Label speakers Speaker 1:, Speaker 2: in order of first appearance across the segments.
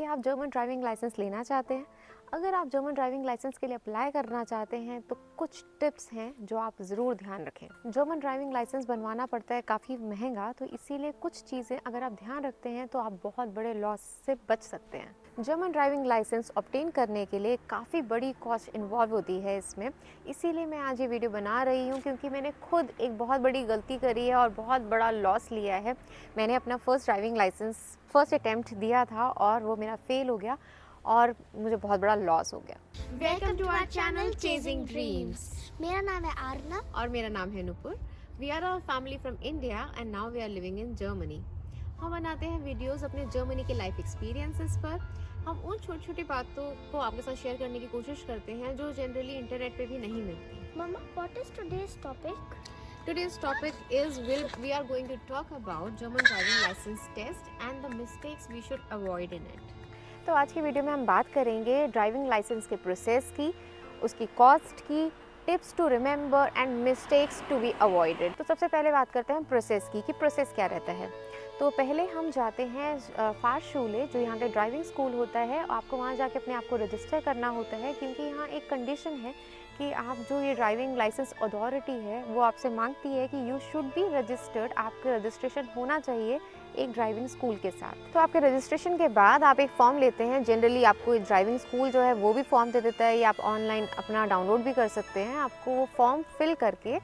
Speaker 1: कि आप German driving licence लेना चाहते हैं। अगर आप जर्मन ड्राइविंग लाइसेंस के लिए अप्लाई करना चाहते हैं तो कुछ टिप्स हैं जो आप ज़रूर ध्यान रखें। जर्मन ड्राइविंग लाइसेंस बनवाना पड़ता है काफ़ी महंगा, तो इसीलिए कुछ चीज़ें अगर आप ध्यान रखते हैं तो आप बहुत बड़े लॉस से बच सकते हैं। जर्मन ड्राइविंग लाइसेंस ऑब्टेन करने के लिए काफ़ी बड़ी कॉस्ट इन्वॉल्व होती है इसमें, इसीलिए मैं आज ये वीडियो बना रही हूँ क्योंकि मैंने खुद एक बहुत बड़ी गलती करी है और बहुत बड़ा लॉस लिया है। मैंने अपना first driving licence first attempt दिया था और वो मेरा फेल हो गया और मुझे बहुत बड़ा लॉस हो गया।
Speaker 2: Welcome to our channel chasing dreams.
Speaker 3: मेरा नाम है आरना
Speaker 1: और मेरा नाम है Nupur. We are a family from India and now we are living in Germany. हम बनाते हैं वीडियोस अपने जर्मनी के लाइफ एक्सपीरियंसेस पर। हम उन छोटी छोटी बातों को आपके साथ शेयर करने की कोशिश करते हैं जो जनरली इंटरनेट पे भी नहीं मिलती।
Speaker 3: Mumma, what is today's topic?
Speaker 1: Today's topic is we are going to talk about German driving license test and the mistakes we should avoid in it. तो आज की वीडियो में हम बात करेंगे ड्राइविंग लाइसेंस के प्रोसेस की, उसकी कॉस्ट की, tips to remember and mistakes to be avoided. तो सबसे पहले बात करते हैं प्रोसेस की कि प्रोसेस क्या रहता है। तो पहले हम जाते हैं फारशूले, जो यहाँ पे ड्राइविंग स्कूल होता है। आपको वहाँ जाके अपने आप को रजिस्टर करना होता है क्योंकि यहाँ एक कंडीशन है कि आप जो ये ड्राइविंग लाइसेंस अथॉरिटी है वो आपसे मांगती है कि यू शुड बी रजिस्टर्ड। आपका रजिस्ट्रेशन होना चाहिए एक ड्राइविंग स्कूल के साथ। तो आपके रजिस्ट्रेशन के बाद आप एक फॉर्म लेते हैं। जनरली आपको ड्राइविंग स्कूल जो है वो भी फॉर्म दे देता है, या आप ऑनलाइन अपना डाउनलोड भी कर सकते हैं। आपको वो फॉर्म फिल करके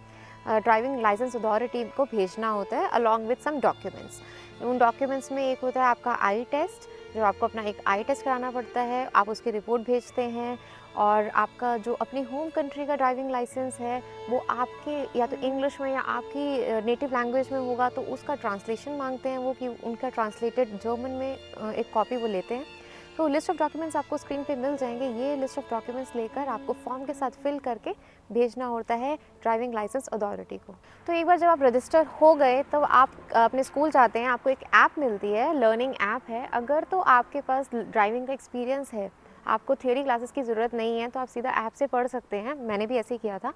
Speaker 1: ड्राइविंग लाइसेंस अथॉरिटी को भेजना होता है अलॉन्ग विद सम डॉक्यूमेंट्स। उन डॉक्यूमेंट्स में एक होता है आपका आई टेस्ट, जो आपको अपना एक आई टेस्ट कराना पड़ता है। आप उसकी रिपोर्ट भेजते हैं और आपका जो अपनी होम कंट्री का ड्राइविंग लाइसेंस है वो आपके या तो इंग्लिश में या आपकी नेटिव लैंग्वेज में होगा, तो उसका ट्रांसलेशन मांगते हैं वो कि उनका ट्रांसलेटेड जर्मन में एक कॉपी वो लेते हैं। तो लिस्ट ऑफ डॉक्यूमेंट्स आपको स्क्रीन पे मिल जाएंगे। ये लिस्ट ऑफ डॉक्यूमेंट्स लेकर आपको फॉर्म के साथ फिल करके भेजना होता है ड्राइविंग लाइसेंस अथॉरिटी को। तो एक बार जब आप रजिस्टर हो गए तो आप अपने स्कूल जाते हैं। आपको एक ऐप मिलती है, लर्निंग ऐप है। अगर तो आपके पास ड्राइविंग का एक्सपीरियंस है, आपको थियोरी क्लासेस की ज़रूरत नहीं है, तो आप सीधा ऐप से पढ़ सकते हैं। मैंने भी ऐसे ही किया था।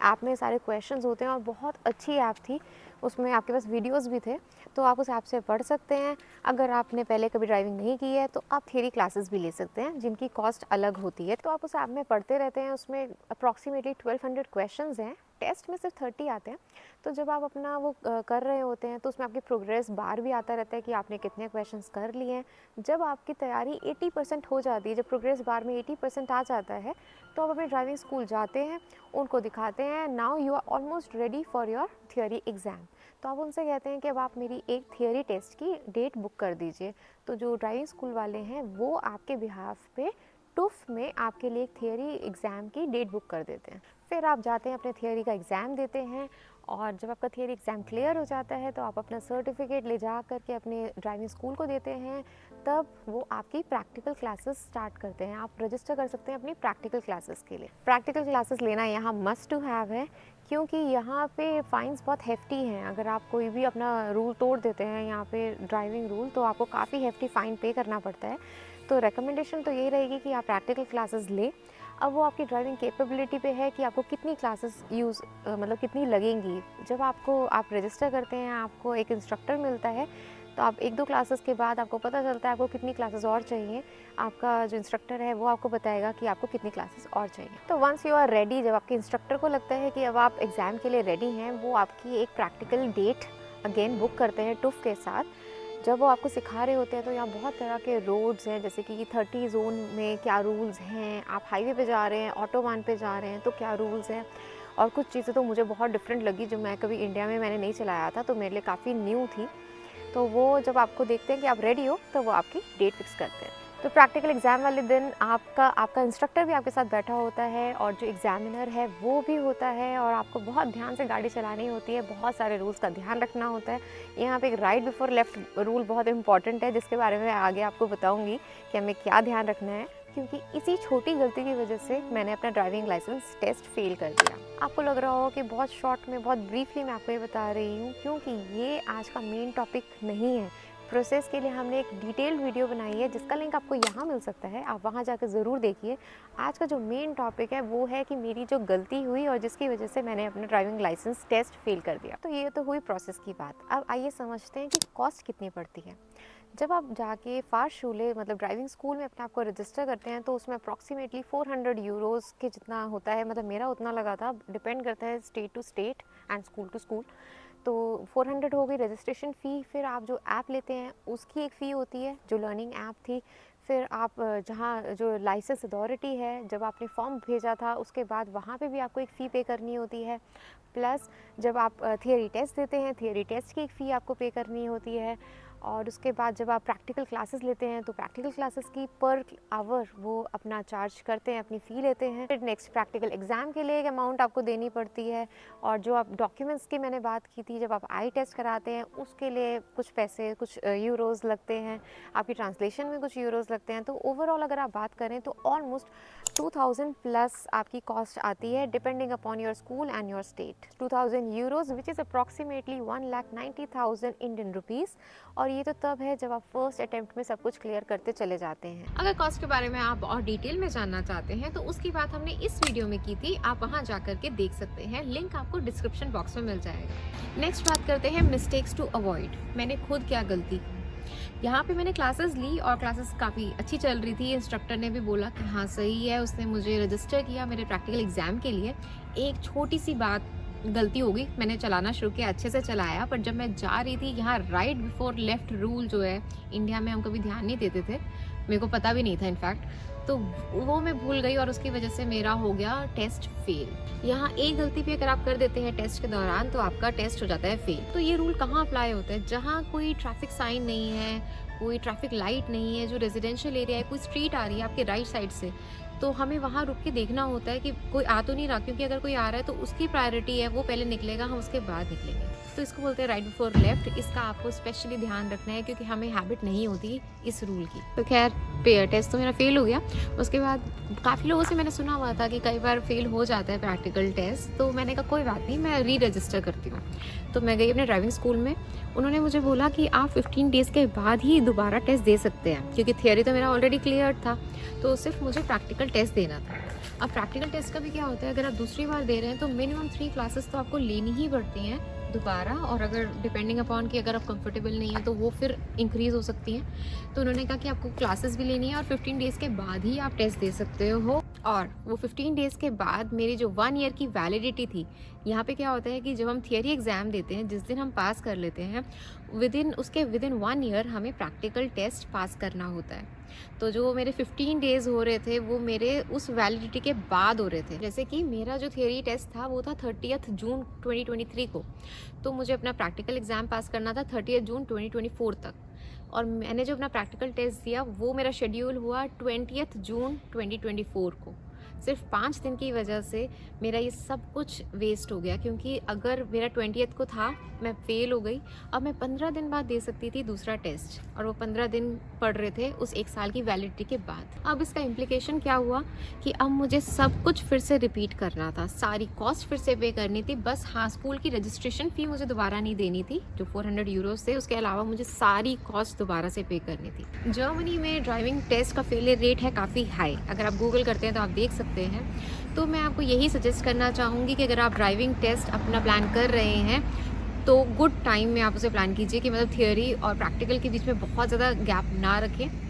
Speaker 1: ऐप में सारे क्वेश्चंस होते हैं और बहुत अच्छी ऐप थी। उसमें आपके पास वीडियोस भी थे, तो आप उस ऐप से पढ़ सकते हैं। अगर आपने पहले कभी ड्राइविंग नहीं की है तो आप थियोरी क्लासेस भी ले सकते हैं जिनकी कॉस्ट अलग होती है। तो आप उस ऐप में पढ़ते रहते हैं। उसमें अप्रॉक्सीमेटली 1200 क्वेश्चंस हैं। टेस्ट में सिर्फ 30 आते हैं। तो जब आप अपना वो कर रहे होते हैं तो उसमें आपकी प्रोग्रेस बार भी आता रहता है कि आपने कितने क्वेश्चंस कर लिए हैं। जब आपकी तैयारी 80% हो जाती है, जब प्रोग्रेस बार में 80% आ जाता है, तो आप अपने ड्राइविंग स्कूल जाते हैं, उनको दिखाते हैं, now you are almost ready for your theory exam. तो आप उनसे कहते हैं कि अब आप मेरी एक थियोरी टेस्ट की डेट बुक कर दीजिए। तो जो ड्राइविंग स्कूल वाले हैं वो आपके बिहाफ पे टुफ में आपके लिए एक थियोरी एग्ज़ाम की डेट बुक कर देते हैं। फिर आप जाते हैं, अपने थियोरी का एग्ज़ाम देते हैं, और जब आपका थियोरी एग्ज़ाम क्लियर हो जाता है तो आप अपना सर्टिफिकेट ले जा करके अपने ड्राइविंग स्कूल को देते हैं। तब वो आपकी प्रैक्टिकल क्लासेस स्टार्ट करते हैं। आप रजिस्टर कर सकते हैं अपनी प्रैक्टिकल क्लासेस के लिए। प्रैक्टिकल क्लासेस लेना यहाँ मस्ट टू हैव है क्योंकि यहाँ पे फ़ाइन्स बहुत हेफ्टी हैं। अगर आप कोई भी अपना रूल तोड़ देते हैं यहाँ पे ड्राइविंग रूल, तो आपको काफ़ी हेफ्टी फ़ाइन पे करना पड़ता है। तो रिकमेंडेशन तो यही रहेगी कि आप प्रैक्टिकल क्लासेस लें। अब वो आपकी ड्राइविंग कैपेबिलिटी पे है कि आपको कितनी क्लासेस मतलब कितनी लगेंगी। जब आप रजिस्टर करते हैं, आपको एक इंस्ट्रक्टर मिलता है, तो आप 1-2 क्लासेस के बाद आपको पता चलता है आपको कितनी क्लासेस और चाहिए। आपका जो इंस्ट्रक्टर है वो आपको बताएगा कि आपको कितनी क्लासेस और चाहिए। तो वंस यू आर रेडी, जब आपके इंस्ट्रक्टर को लगता है कि अब आप एग्ज़ाम के लिए रेडी हैं, वो आपकी एक प्रैक्टिकल डेट अगेन बुक करते हैं टुफ के साथ। जब वो आपको सिखा रहे होते हैं तो यहाँ बहुत तरह के रोड्स हैं, जैसे कि 30 जोन में क्या रूल्स हैं, आप हाईवे पे जा रहे हैं, ऑटोबान पे जा रहे हैं तो क्या रूल्स हैं। और कुछ चीज़ें तो मुझे बहुत डिफरेंट लगी जो मैं कभी इंडिया में मैंने नहीं चलाया था, तो मेरे लिए काफ़ी न्यू थी। तो वो जब आपको देखते हैं कि आप रेडी हो तो वो आपकी डेट फिक्स करते हैं। तो प्रैक्टिकल एग्ज़ाम वाले दिन आपका इंस्ट्रक्टर भी आपके साथ बैठा होता है और जो एग्ज़ामिनर है वो भी होता है, और आपको बहुत ध्यान से गाड़ी चलानी होती है। बहुत सारे रूल्स का ध्यान रखना होता है। यहाँ पे एक राइट बिफोर लेफ़्ट रूल बहुत इंपॉर्टेंट है, जिसके बारे में आगे आपको बताऊँगी कि हमें क्या ध्यान रखना है, क्योंकि इसी छोटी गलती की वजह से मैंने अपना ड्राइविंग लाइसेंस टेस्ट फेल कर दिया। आपको लग रहा हो कि बहुत शॉर्ट में, बहुत ब्रीफली मैं आपको ये बता रही हूँ, क्योंकि ये आज का मेन टॉपिक नहीं है। प्रोसेस के लिए हमने एक डिटेल्ड वीडियो बनाई है जिसका लिंक आपको यहाँ मिल सकता है, आप वहाँ जाकर ज़रूर देखिए। आज का जो मेन टॉपिक है वो है कि मेरी जो गलती हुई और जिसकी वजह से मैंने अपना ड्राइविंग लाइसेंस टेस्ट फेल कर दिया। तो ये तो हुई प्रोसेस की बात। अब आइए समझते हैं कि कॉस्ट कितनी पड़ती है। जब आप जाके फारशूले मतलब ड्राइविंग स्कूल में अपने आप को रजिस्टर करते हैं तो उसमें अप्रॉक्सीमेटली 400 यूरोज़ के जितना होता है, मतलब मेरा उतना लगा था, डिपेंड करता है state to state and school to school. तो 400 हो गई रजिस्ट्रेशन फ़ी। फिर आप जो ऐप लेते हैं उसकी एक फ़ी होती है जो लर्निंग ऐप थी। फिर आप जहाँ जो लाइसेंस अथॉरिटी है, जब आपने फॉर्म भेजा था उसके बाद वहाँ पे भी आपको एक फ़ी पे करनी होती है। प्लस जब आप थियरी टेस्ट देते हैं, थियरी टेस्ट की एक फ़ी आपको पे करनी होती है। और उसके बाद जब आप प्रैक्टिकल क्लासेस लेते हैं तो प्रैक्टिकल क्लासेस की पर आवर वो अपना चार्ज करते हैं, अपनी फ़ी लेते हैं। फिर नेक्स्ट प्रैक्टिकल एग्ज़ाम के लिए एक अमाउंट आपको देनी पड़ती है। और जो आप डॉक्यूमेंट्स की मैंने बात की थी, जब आप आई टेस्ट कराते हैं उसके लिए कुछ पैसे, कुछ यूरोज़ लगते हैं, आपकी ट्रांसलेशन में कुछ यूरोज़ लगते हैं। तो ओवरऑल अगर आप बात करें तो ऑलमोस्ट 2000 प्लस आपकी कॉस्ट आती है, depending upon your school and your state. 2000 euros which is approximately 1,90,000 Indian rupees. और ये तो तब है जब आप फर्स्ट अटेम्प्ट में सब कुछ क्लियर करते चले जाते हैं। अगर कॉस्ट के बारे में आप और डिटेल में जानना चाहते हैं तो उसकी बात हमने इस वीडियो में की थी, आप वहां जाकर के देख सकते हैं, लिंक आपको डिस्क्रिप्शन बॉक्स में मिल जाएगा। नेक्स्ट बात करते हैं मिस्टेक्स टू अवॉइड। मैंने खुद क्या गलती की। यहाँ पे मैंने क्लासेस ली और क्लासेस काफ़ी अच्छी चल रही थी। इंस्ट्रक्टर ने भी बोला कि हाँ सही है, उसने मुझे रजिस्टर किया मेरे प्रैक्टिकल एग्ज़ाम के लिए। एक छोटी सी बात गलती हो गई, मैंने चलाना शुरू किया, अच्छे से चलाया, पर जब मैं जा रही थी, यहाँ राइट बिफोर लेफ्ट रूल जो है इंडिया में हम कभी ध्यान नहीं देते थे, मेरे को पता भी नहीं था इनफैक्ट, तो वो मैं भूल गई और उसकी वजह से मेरा हो गया टेस्ट फेल। यहाँ एक गलती भी अगर आप कर देते हैं टेस्ट के दौरान तो आपका टेस्ट हो जाता है फेल। तो ये रूल कहाँ अप्लाई होता है? जहाँ कोई ट्रैफिक साइन नहीं है, कोई ट्रैफिक लाइट नहीं है, जो रेजिडेंशियल एरिया है, कोई स्ट्रीट आ रही है आपके राइट साइड से, तो हमें वहाँ रुक के देखना होता है कि कोई आ तो नहीं रहा, क्योंकि अगर कोई आ रहा है तो उसकी प्रायोरिटी है, वो पहले निकलेगा, हम उसके बाद निकलेंगे। तो इसको बोलते हैं राइट बिफोर लेफ्ट। इसका आपको स्पेशली ध्यान रखना है क्योंकि हमें हैबिट नहीं होती इस रूल की। तो खैर टेस्ट तो मेरा फेल हो गया। उसके बाद काफ़ी लोगों से मैंने सुना हुआ था कि कई बार फेल हो जाता है प्रैक्टिकल टेस्ट, तो मैंने कहा कोई बात नहीं, मैं री रजिस्टर करती हूँ। तो मैं गई अपने ड्राइविंग स्कूल में, उन्होंने मुझे बोला कि आप 15 डेज़ के बाद ही दोबारा टेस्ट दे सकते हैं, क्योंकि थियरी तो मेरा ऑलरेडी क्लियर था, तो सिर्फ मुझे प्रैक्टिकल टेस्ट देना था। अब प्रैक्टिकल टेस्ट का भी क्या होता है, अगर आप दूसरी बार दे रहे हैं तो मिनिमम 3 क्लासेस तो आपको लेनी ही पड़ती हैं दोबारा, और अगर डिपेंडिंग अपॉन कि अगर आप कंफर्टेबल नहीं है तो वो फिर इंक्रीज़ हो सकती हैं। तो उन्होंने कहा कि आपको क्लासेस भी लेनी है और 15 डेज़ के बाद ही आप टेस्ट दे सकते हो। और वो 15 डेज़ के बाद मेरी जो 1 ईयर की वैलिडिटी थी, यहाँ पे क्या होता है कि जब हम थियरी एग्ज़ाम देते हैं, जिस दिन हम पास कर लेते हैं, विद इन 1 ईयर हमें प्रैक्टिकल टेस्ट पास करना होता है। तो जो मेरे 15 डेज़ हो रहे थे वो मेरे उस वैलिडिटी के बाद हो रहे थे। जैसे कि मेरा जो थियरी टेस्ट था वो था 30 जून 2023 को, तो मुझे अपना प्रैक्टिकल एग्ज़ाम पास करना था 30 जून 2024 तक, और मैंने जो अपना प्रैक्टिकल टेस्ट दिया वो मेरा शेड्यूल हुआ 20 जून 2024 को। सिर्फ 5 दिन की वजह से मेरा ये सब कुछ वेस्ट हो गया, क्योंकि अगर मेरा 20 को था, मैं फेल हो गई, अब मैं 15 दिन बाद दे सकती थी दूसरा टेस्ट, और वो 15 दिन पड़ रहे थे उस 1 साल की वैलिडिटी के बाद। अब इसका इम्प्लीकेशन क्या हुआ कि अब मुझे सब कुछ फिर से रिपीट करना था, सारी कॉस्ट फिर से पे करनी थी। बस हाँ, स्कूल की रजिस्ट्रेशन फ़ी मुझे दोबारा नहीं देनी थी जो 400 यूरोज़ थे, उसके अलावा मुझे सारी कॉस्ट दोबारा से पे करनी थी। जर्मनी में ड्राइविंग टेस्ट का फेलियर रेट है काफ़ी हाई, अगर आप गूगल करते हैं तो आप देख सकते हैं। तो मैं आपको यही सजेस्ट करना चाहूँगी कि अगर आप ड्राइविंग टेस्ट अपना प्लान कर रहे हैं तो गुड टाइम में आप उसे प्लान कीजिए, कि मतलब थियोरी और प्रैक्टिकल के बीच में बहुत ज़्यादा गैप ना रखें।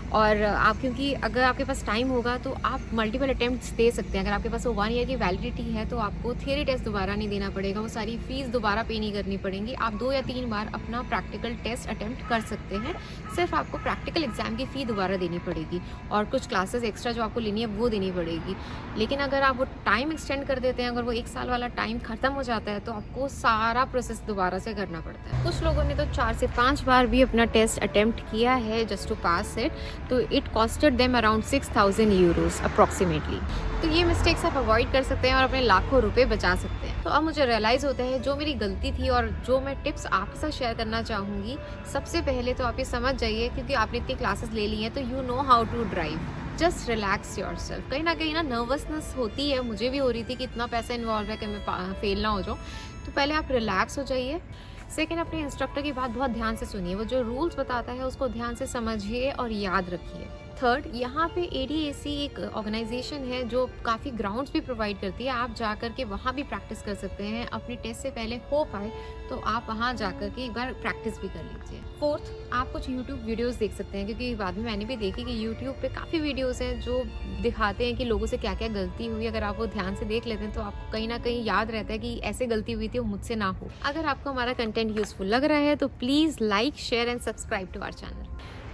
Speaker 1: और आप, क्योंकि अगर आपके पास टाइम होगा तो आप मल्टीपल अटेम्प्ट्स दे सकते हैं। अगर आपके पास वो 1 ईयर की वैलिडिटी है तो आपको थियरी टेस्ट दोबारा नहीं देना पड़ेगा, वो सारी फीस दोबारा पे नहीं करनी पड़ेगी। आप 2 या 3 बार अपना प्रैक्टिकल टेस्ट अटेम्प्ट कर सकते हैं, सिर्फ आपको प्रैक्टिकल एग्जाम की फ़ी दोबारा देनी पड़ेगी और कुछ क्लासेस एक्स्ट्रा जो आपको लेनी है वो देनी पड़ेगी। लेकिन अगर आप वो टाइम एक्सटेंड कर देते हैं, अगर वो 1 साल वाला टाइम ख़त्म हो जाता है तो आपको सारा प्रोसेस दोबारा से करना पड़ता है। कुछ लोगों ने तो 4 से 5 बार भी अपना टेस्ट अटेम्प्ट किया है जस्ट टू पास इट, तो it costed them around 6000 euros approximately. तो ये मिस्टेक्स आप अवॉइड कर सकते हैं और अपने लाखों रुपए बचा सकते हैं। तो अब मुझे रियलाइज़ होता है जो मेरी गलती थी और जो मैं टिप्स आपके साथ शेयर करना चाहूँगी। सबसे पहले तो आप ये समझ जाइए, क्योंकि आपने इतनी क्लासेस ले ली हैं तो you know how to drive. Just relax yourself. कहीं ना नर्वसनेस होती है, मुझे भी हो रही थी कि इतना पैसा इन्वॉल्व है कि मैं फेल ना हो जाऊँ। तो पहले आप रिलैक्स हो जाइए। सेकेंड, अपने इंस्ट्रक्टर की बात बहुत ध्यान से सुनिए, वो जो रूल्स बताता है उसको ध्यान से समझिए और याद रखिए। थर्ड, यहाँ पे ADAC एक ऑर्गेनाइजेशन है जो काफ़ी ग्राउंड्स भी प्रोवाइड करती है। आप जा कर के वहाँ भी प्रैक्टिस कर सकते हैं। अपनी टेस्ट से पहले हो पाए तो आप वहाँ जा कर के एक बार प्रैक्टिस भी कर लीजिए। फोर्थ, आप कुछ यूट्यूब वीडियोस देख सकते हैं, क्योंकि बाद में मैंने भी देखी कि यूट्यूब पे काफ़ी वीडियोस हैं जो दिखाते हैं कि लोगों से क्या क्या गलती हुई। अगर आप वो ध्यान से देख लेते हैं तो आपको कहीं ना कहीं याद रहता है कि ऐसे गलती हुई थी, वो मुझसे ना हो। अगर आपको हमारा कंटेंट यूजफुल लग रहा है तो please like, share and subscribe to our channel.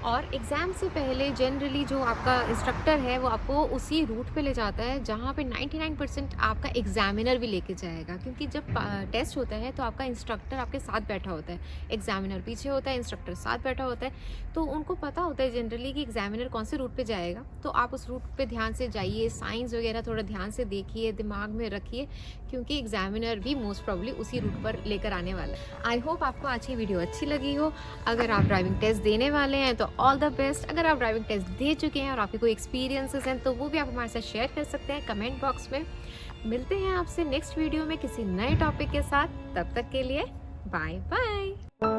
Speaker 1: और एग्ज़ाम से पहले जनरली जो आपका इंस्ट्रक्टर है वो आपको उसी रूट पे ले जाता है जहाँ पे 99% आपका एग्जामिनर भी लेके जाएगा, क्योंकि जब टेस्ट होता है तो आपका इंस्ट्रक्टर आपके साथ बैठा होता है, एग्जामिनर पीछे होता है, इंस्ट्रक्टर साथ बैठा होता है, तो उनको पता होता है जनरली कि एग्जामिनर कौन से रूट पे जाएगा। तो आप उस रूट पे ध्यान से जाइए, साइंस वगैरह थोड़ा ध्यान से देखिए, दिमाग में रखिए, क्योंकि एग्जामिनर भी मोस्ट प्रॉब्ली उसी रूट पर लेकर आने वाला है। आई होप आपको आज की वीडियो अच्छी लगी हो। अगर आप ड्राइविंग टेस्ट देने वाले हैं तो ऑल द बेस्ट। अगर आप ड्राइविंग टेस्ट दे चुके हैं और आपके कोई एक्सपीरियंसेस हैं तो वो भी आप हमारे साथ शेयर कर सकते हैं कमेंट बॉक्स में। मिलते हैं आपसे नेक्स्ट वीडियो में किसी नए टॉपिक के साथ। तब तक के लिए बाय बाय।